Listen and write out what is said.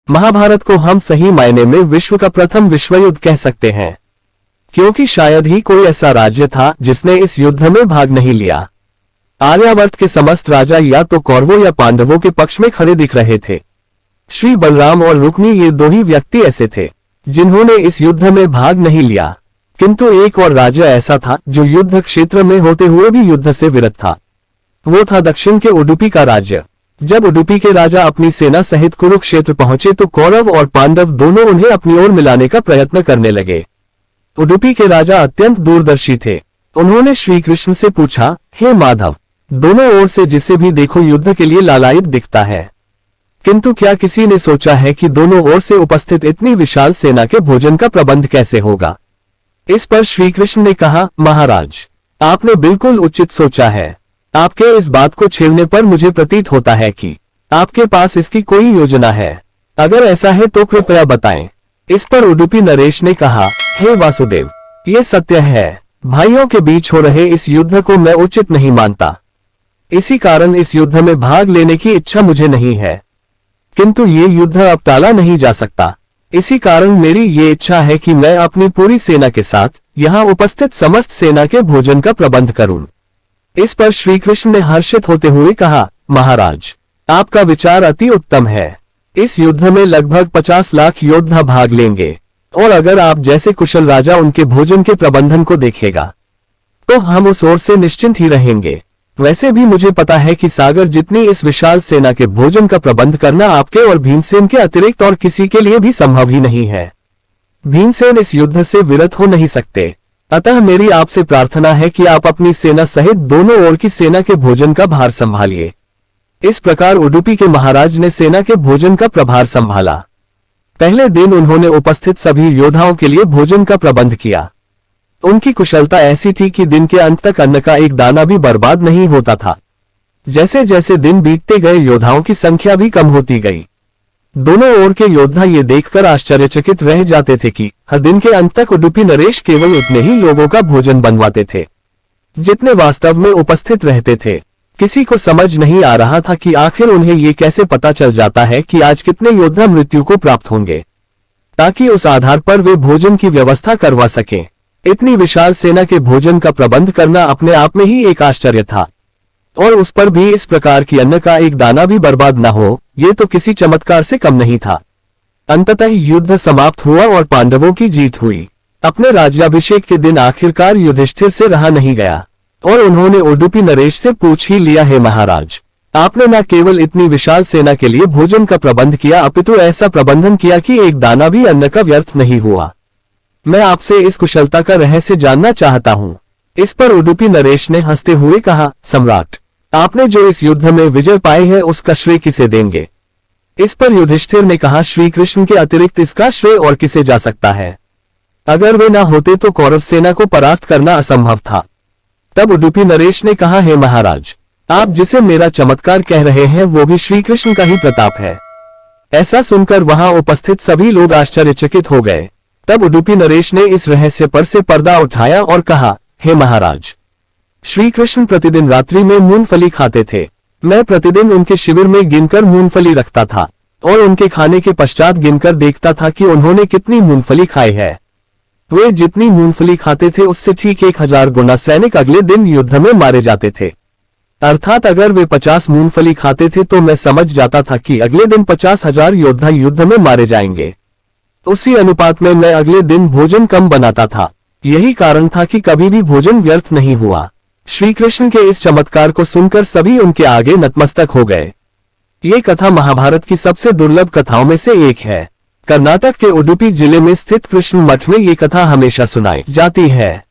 महाभारत को हम सही मायने में विश्व का प्रथम विश्व युद्ध कह सकते हैं, क्योंकि शायद ही कोई ऐसा राज्य था जिसने इस युद्ध में भाग नहीं लिया। आर्यावर्त के समस्त राजा या तो कौरवों या पांडवों के पक्ष में खड़े दिख रहे थे। श्री बलराम और रुक्मी ये दो ही व्यक्ति ऐसे थे जिन्होंने इस युद्ध में भाग नहीं लिया, किंतु एक और राज्य ऐसा था जो युद्ध क्षेत्र में होते हुए भी युद्ध से विरत था। वो था दक्षिण के उडुपी का राज्य। जब उडुपी के राजा अपनी सेना सहित कुरुक्षेत्र पहुंचे तो कौरव और पांडव दोनों उन्हें अपनी ओर मिलाने का प्रयत्न करने लगे। उडुपी के राजा अत्यंत दूरदर्शी थे। उन्होंने श्री कृष्ण से पूछा, हे माधव, दोनों ओर से जिसे भी देखो युद्ध के लिए लालायित दिखता है, किंतु क्या किसी ने सोचा है कि दोनों ओर से उपस्थित इतनी विशाल सेना के भोजन का प्रबंध कैसे होगा? इस पर श्री कृष्ण ने कहा, महाराज, आपने बिल्कुल उचित सोचा है। आपके इस बात को छेड़ने पर मुझे प्रतीत होता है कि आपके पास इसकी कोई योजना है। अगर ऐसा है तो कृपया बताएं। इस पर उडुपी नरेश ने कहा, हे वासुदेव, ये सत्य है, भाइयों के बीच हो रहे इस युद्ध को मैं उचित नहीं मानता। इसी कारण इस युद्ध में भाग लेने की इच्छा मुझे नहीं है, किंतु ये युद्ध अब टाला नहीं जा सकता। इसी कारण मेरी ये इच्छा है कि मैं अपनी पूरी सेना के साथ यहाँ उपस्थित समस्त सेना के भोजन का प्रबंध करूं। इस पर श्री कृष्ण ने हर्षित होते हुए कहा, महाराज, आपका विचार अति उत्तम है। इस युद्ध में लगभग 50 लाख योद्धा भाग लेंगे, और अगर आप जैसे कुशल राजा उनके भोजन के प्रबंधन को देखेगा तो हम उस ओर से निश्चिंत ही रहेंगे। वैसे भी मुझे पता है कि सागर जितनी इस विशाल सेना के भोजन का प्रबंध करना आपके और भीमसेन के अतिरिक्त और किसी के लिए भी संभव ही नहीं है। भीमसेन इस युद्ध से विरत हो नहीं सकते, अतः मेरी आपसे प्रार्थना है कि आप अपनी सेना सहित दोनों ओर की सेना के भोजन का भार संभालिए। इस प्रकार उडुपी के महाराज ने सेना के भोजन का प्रभार संभाला। पहले दिन उन्होंने उपस्थित सभी योद्धाओं के लिए भोजन का प्रबंध किया। उनकी कुशलता ऐसी थी कि दिन के अंत तक अन्न का एक दाना भी बर्बाद नहीं होता था। जैसे जैसे दिन बीतते गए योद्धाओं की संख्या भी कम होती गई। दोनों ओर के योद्धा ये देखकर आश्चर्यचकित रह जाते थे कि हर दिन के अंत तक उडुपी नरेश केवल उतने ही लोगों का भोजन बनवाते थे जितने वास्तव में उपस्थित रहते थे। किसी को समझ नहीं आ रहा था कि आखिर उन्हें ये कैसे पता चल जाता है कि आज कितने योद्धा मृत्यु को प्राप्त होंगे, ताकि उस आधार पर वे भोजन की व्यवस्था करवा सकें। इतनी विशाल सेना के भोजन का प्रबंध करना अपने आप में ही एक आश्चर्य था, और उस पर भी इस प्रकार की अन्न का एक दाना भी बर्बाद न हो, ये तो किसी चमत्कार से कम नहीं था। अंततः युद्ध समाप्त हुआ और पांडवों की जीत हुई। अपने राज्याभिषेक के दिन आखिरकार युधिष्ठिर से रहा नहीं गया और उन्होंने उडुपी नरेश से पूछ ही लिया, हे महाराज, आपने न केवल इतनी विशाल सेना के लिए भोजन का प्रबंध किया, अपितु ऐसा प्रबंधन किया कि एक दाना भी अन्न का व्यर्थ नहीं हुआ। मैं आपसे इस कुशलता का रहस्य जानना चाहता हूँ। इस पर उडुपी नरेश ने हंसते हुए कहा, सम्राट, आपने जो इस युद्ध में विजय पाई है उसका श्रेय किसे देंगे? इस पर युधिष्ठिर ने कहा, श्री कृष्ण के अतिरिक्त इसका श्रेय और किसे जा सकता है? अगर वे न होते तो कौरव सेना को परास्त करना असंभव था। तब उडुपी नरेश ने कहा, हे महाराज, आप जिसे मेरा चमत्कार कह रहे हैं वो भी श्री कृष्ण का ही प्रताप है। ऐसा सुनकर वहां उपस्थित सभी लोग आश्चर्यचकित हो गए। तब उडुपी नरेश ने इस रहस्य पर से पर्दा उठाया और कहा, हे महाराज, श्री कृष्ण प्रतिदिन रात्रि में मूंगफली खाते थे। मैं प्रतिदिन उनके शिविर में गिनकर मूंगफली रखता था और उनके खाने के पश्चात गिनकर देखता था कि उन्होंने कितनी मूंगफली खाई है। वे जितनी मूंगफली खाते थे उससे ठीक 1000 गुना सैनिक अगले दिन युद्ध में मारे जाते थे। अर्थात अगर वे 50 मूंगफली खाते थे तो मैं समझ जाता था कि अगले दिन 50,000 योद्धा युद्ध में मारे जाएंगे। उसी अनुपात में मैं अगले दिन भोजन कम बनाता था। यही कारण था कि कभी भी भोजन व्यर्थ नहीं हुआ। श्री कृष्ण के इस चमत्कार को सुनकर सभी उनके आगे नतमस्तक हो गए। ये कथा महाभारत की सबसे दुर्लभ कथाओं में से एक है। कर्नाटक के उडुपी जिले में स्थित कृष्ण मठ में ये कथा हमेशा सुनाई जाती है।